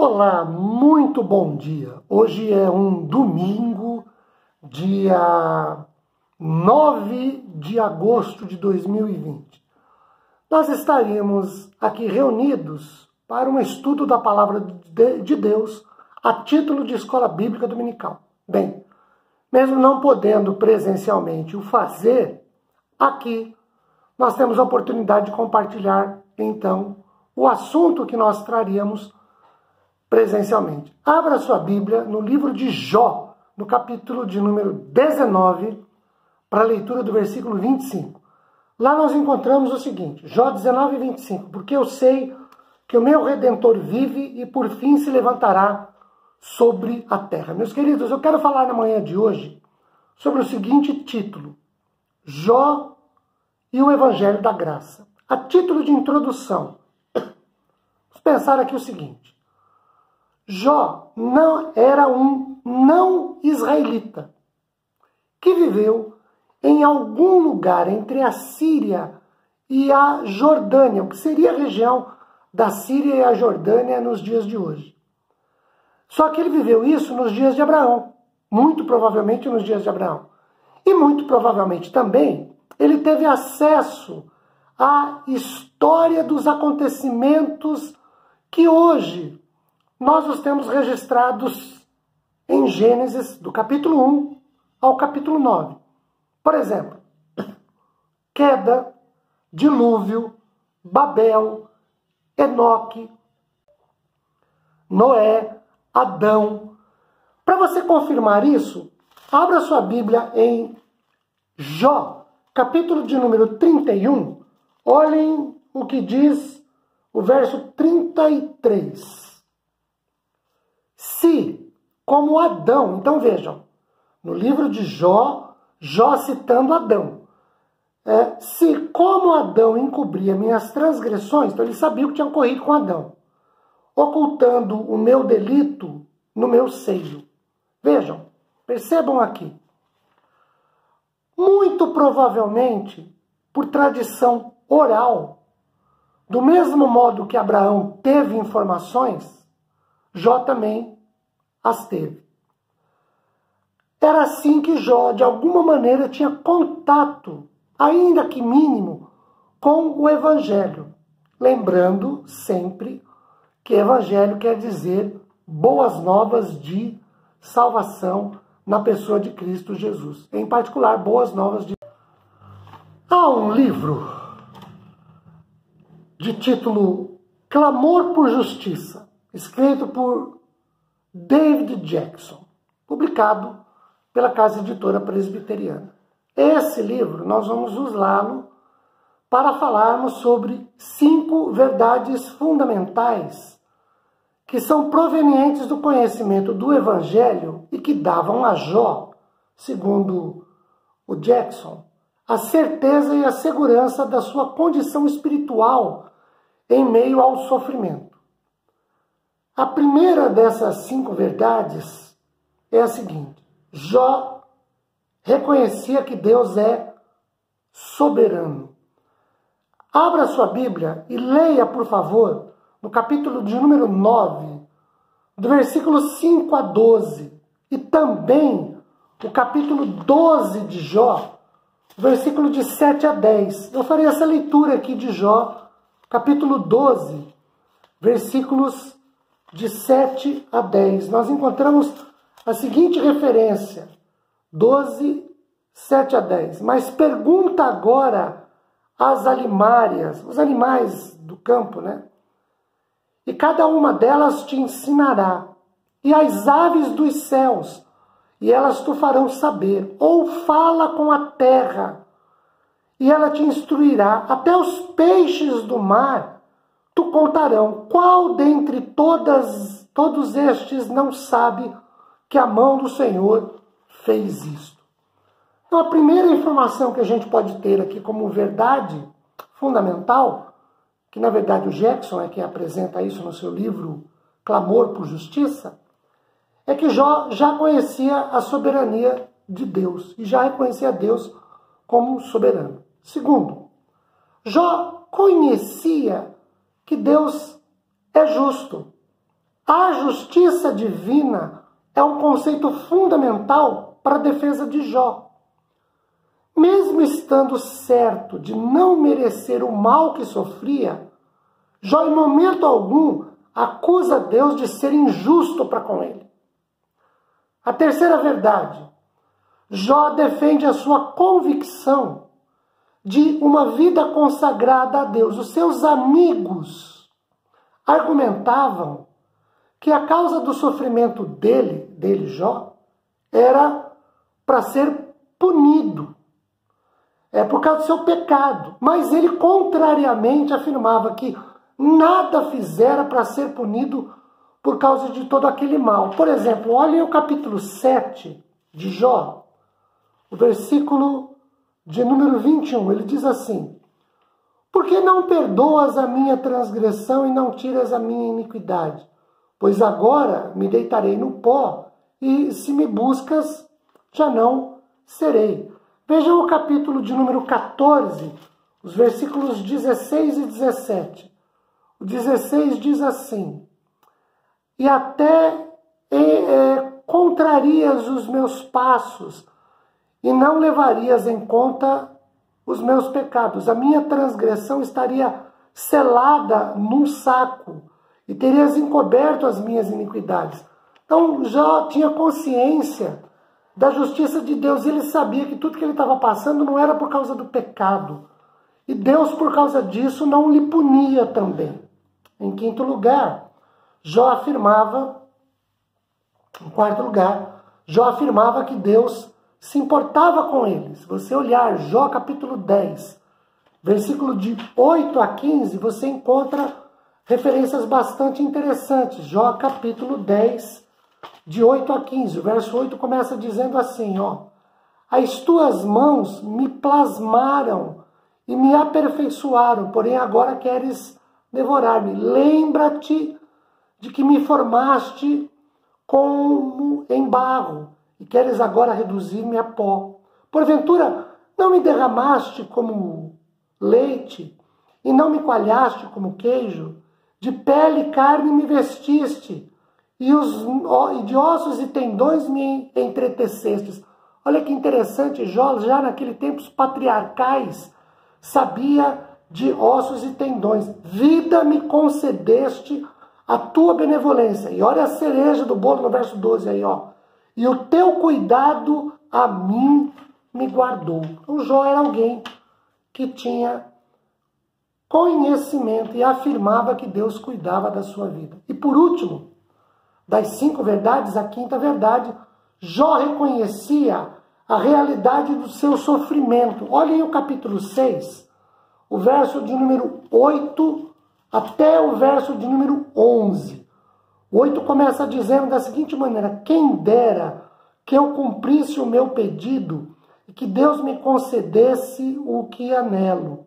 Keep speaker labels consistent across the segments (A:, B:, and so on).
A: Olá, muito bom dia. Hoje é um domingo, dia 9 de agosto de 2020. Nós estaríamos aqui reunidos para um estudo da Palavra de Deus a título de Escola Bíblica Dominical. Bem, mesmo não podendo presencialmente o fazer, aqui nós temos a oportunidade de compartilhar, então, o assunto que nós traríamos presencialmente. Abra sua Bíblia no livro de Jó, no capítulo de número 19, para a leitura do versículo 25. Lá nós encontramos o seguinte, Jó 19, 25. Porque eu sei que o meu Redentor vive e por fim se levantará sobre a terra. Meus queridos, eu quero falar na manhã de hoje sobre o seguinte título, Jó e o Evangelho da Graça. A título de introdução, vamos pensar aqui o seguinte, Jó não era um não-israelita que viveu em algum lugar entre a Síria e a Jordânia, o que seria a região da Síria e a Jordânia nos dias de hoje. Só que ele viveu isso nos dias de Abraão, muito provavelmente nos dias de Abraão. E muito provavelmente também ele teve acesso à história dos acontecimentos que hoje nós os temos registrados em Gênesis, do capítulo 1 ao capítulo 9. Por exemplo, queda, dilúvio, Babel, Enoque, Noé, Adão. Para você confirmar isso, abra sua Bíblia em Jó, capítulo de número 31. Olhem o que diz o verso 33. Se, como Adão, então vejam, no livro de Jó, Jó citando Adão, se como Adão encobria minhas transgressões, então ele sabia o que tinha ocorrido com Adão, ocultando o meu delito no meu seio. Vejam, percebam aqui, muito provavelmente, por tradição oral, do mesmo modo que Abraão teve informações, Jó também as teve. Era assim que Jó, de alguma maneira, tinha contato, ainda que mínimo, com o Evangelho. Lembrando sempre que Evangelho quer dizer boas novas de salvação na pessoa de Cristo Jesus. Em particular, boas novas de... Há um livro de título Clamor por Justiça, escrito por David Jackson, publicado pela Casa Editora Presbiteriana. Esse livro nós vamos usá-lo para falarmos sobre 5 verdades fundamentais que são provenientes do conhecimento do Evangelho e que davam a Jó, segundo o Jackson, a certeza e a segurança da sua condição espiritual em meio ao sofrimento. A primeira dessas 5 verdades é a seguinte, Jó reconhecia que Deus é soberano. Abra sua Bíblia e leia, por favor, no capítulo de número 9, do versículo 5 a 12, e também o capítulo 12 de Jó, versículo de 7 a 10. Eu farei essa leitura aqui de Jó, capítulo 12, versículos de 7 a 10. Nós encontramos a seguinte referência, 12, 7 a 10. Mas pergunta agora às alimárias, os animais do campo, né? E cada uma delas te ensinará, e as aves dos céus, e elas te farão saber. Ou fala com a terra, e ela te instruirá. Até os peixes do mar tu contarão. Qual dentre todos estes não sabe que a mão do Senhor fez isto? Então, a primeira informação que a gente pode ter aqui como verdade fundamental, que na verdade o Jackson é quem apresenta isso no seu livro Clamor por Justiça, é que Jó já conhecia a soberania de Deus e já reconhecia Deus como soberano. Segundo, Jó conhecia que Deus é justo. A justiça divina é um conceito fundamental para a defesa de Jó. Mesmo estando certo de não merecer o mal que sofria, Jó em momento algum acusa Deus de ser injusto para com ele. A terceira verdade, Jó defende a sua convicção de uma vida consagrada a Deus. Os seus amigos argumentavam que a causa do sofrimento dele, Jó, era para ser punido. É por causa do seu pecado. Mas ele, contrariamente, afirmava que nada fizera para ser punido por causa de todo aquele mal. Por exemplo, olhem o capítulo 7 de Jó, o versículo de número 21. Ele diz assim: por que não perdoas a minha transgressão e não tiras a minha iniquidade? Pois agora me deitarei no pó, e se me buscas, já não serei. Vejam o capítulo de número 14, os versículos 16 e 17. O 16 diz assim: e até contrarias os meus passos, e não levarias em conta os meus pecados. A minha transgressão estaria selada num saco, e terias encoberto as minhas iniquidades. Então Jó tinha consciência da justiça de Deus. Ele sabia que tudo que ele estava passando não era por causa do pecado. E Deus, por causa disso, não lhe punia também. Em quinto lugar, Jó afirmava, em quarto lugar, Jó afirmava que Deus se importava com ele. Se você olhar Jó capítulo 10, versículo de 8 a 15, você encontra referências bastante interessantes. Jó capítulo 10, de 8 a 15. O verso 8 começa dizendo assim, ó: as tuas mãos me plasmaram e me aperfeiçoaram, porém agora queres devorar-me. Lembra-te de que me formaste como em barro, e queres agora reduzir-me a pó. Porventura, não me derramaste como leite, e não me coalhaste como queijo? De pele e carne me vestiste, e de ossos e tendões me entretecestes. Olha que interessante, Jó, já naquele tempo, os patriarcais, sabia de ossos e tendões. Vida me concedeste a tua benevolência. E olha a cereja do bolo no verso 12 aí, ó. E o teu cuidado a mim me guardou. Então Jó era alguém que tinha conhecimento e afirmava que Deus cuidava da sua vida. E por último, das 5 verdades, a quinta verdade, Jó reconhecia a realidade do seu sofrimento. Olhem o capítulo 6, o verso de número 8 até o verso de número 11. O 8 começa dizendo da seguinte maneira: quem dera que eu cumprisse o meu pedido e que Deus me concedesse o que anelo.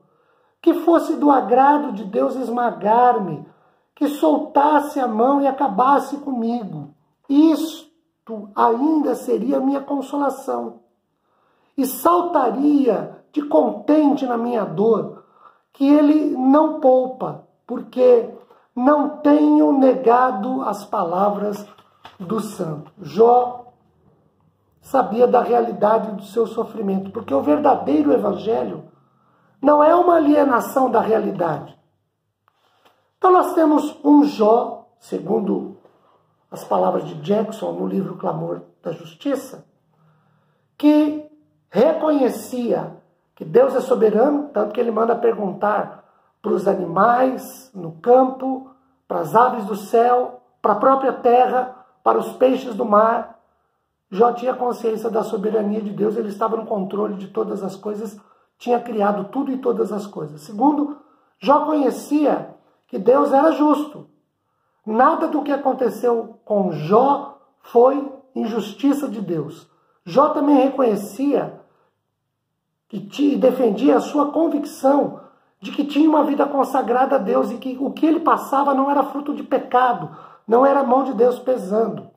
A: Que fosse do agrado de Deus esmagar-me, que soltasse a mão e acabasse comigo. Isto ainda seria minha consolação. E saltaria de contente na minha dor, que ele não poupa, porque não tenho negado as palavras do santo. Jó sabia da realidade do seu sofrimento, porque o verdadeiro evangelho não é uma alienação da realidade. Então nós temos um Jó, segundo as palavras de Jackson no livro Clamor da Justiça, que reconhecia que Deus é soberano, tanto que ele manda perguntar para os animais no campo, para as aves do céu, para a própria terra, para os peixes do mar. Jó tinha consciência da soberania de Deus, ele estava no controle de todas as coisas, tinha criado tudo e todas as coisas. Segundo, Jó conhecia que Deus era justo. Nada do que aconteceu com Jó foi injustiça de Deus. Jó também reconhecia e defendia a sua convicção de que tinha uma vida consagrada a Deus e que o que ele passava não era fruto de pecado, não era a mão de Deus pesando.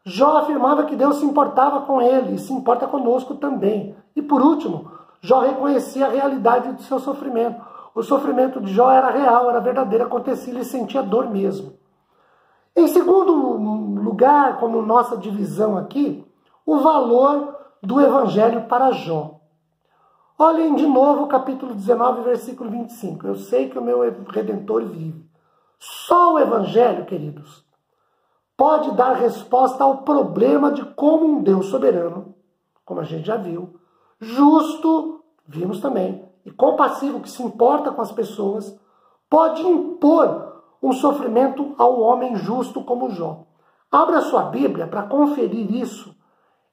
A: Jó afirmava que Deus se importava com ele e se importa conosco também. E por último, Jó reconhecia a realidade do seu sofrimento. O sofrimento de Jó era real, era verdadeiro, acontecia, ele sentia dor mesmo. Em segundo lugar, como nossa divisão aqui, o valor do Evangelho para Jó. Olhem de novo o capítulo 19, versículo 25. Eu sei que o meu Redentor vive. Só o Evangelho, queridos, pode dar resposta ao problema de como um Deus soberano, como a gente já viu, justo, vimos também, e compassivo, que se importa com as pessoas, pode impor um sofrimento ao homem justo como Jó. Abra sua Bíblia para conferir isso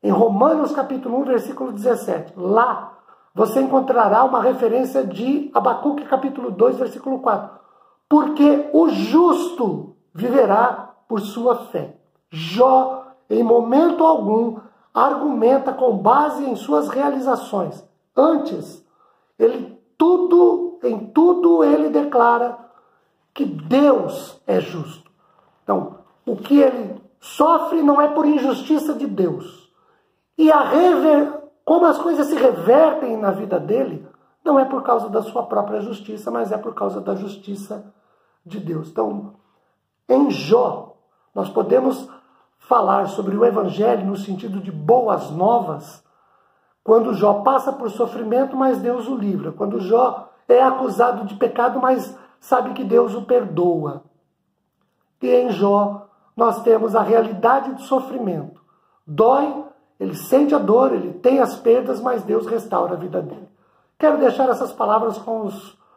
A: em Romanos capítulo 1, versículo 17. Lá você encontrará uma referência de Abacuque capítulo 2, versículo 4. Porque o justo viverá por sua fé. Jó, em momento algum, argumenta com base em suas realizações. Antes, em tudo ele declara que Deus é justo. Então, o que ele sofre não é por injustiça de Deus. E como as coisas se revertem na vida dele, não é por causa da sua própria justiça, mas é por causa da justiça de Deus. Então, em Jó, nós podemos falar sobre o Evangelho no sentido de boas novas, quando Jó passa por sofrimento, mas Deus o livra. Quando Jó é acusado de pecado, mas sabe que Deus o perdoa. E em Jó, nós temos a realidade do sofrimento. Dói, ele sente a dor, ele tem as perdas, mas Deus restaura a vida dele. Quero deixar essas palavras com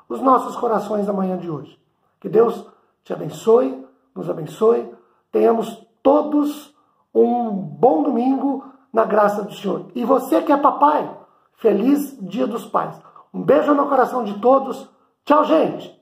A: os nossos corações na manhã de hoje. Que Deus te abençoe, nos abençoe. Tenhamos todos um bom domingo na graça do Senhor. E você que é papai, feliz Dia dos Pais. Um beijo no coração de todos. Tchau, gente!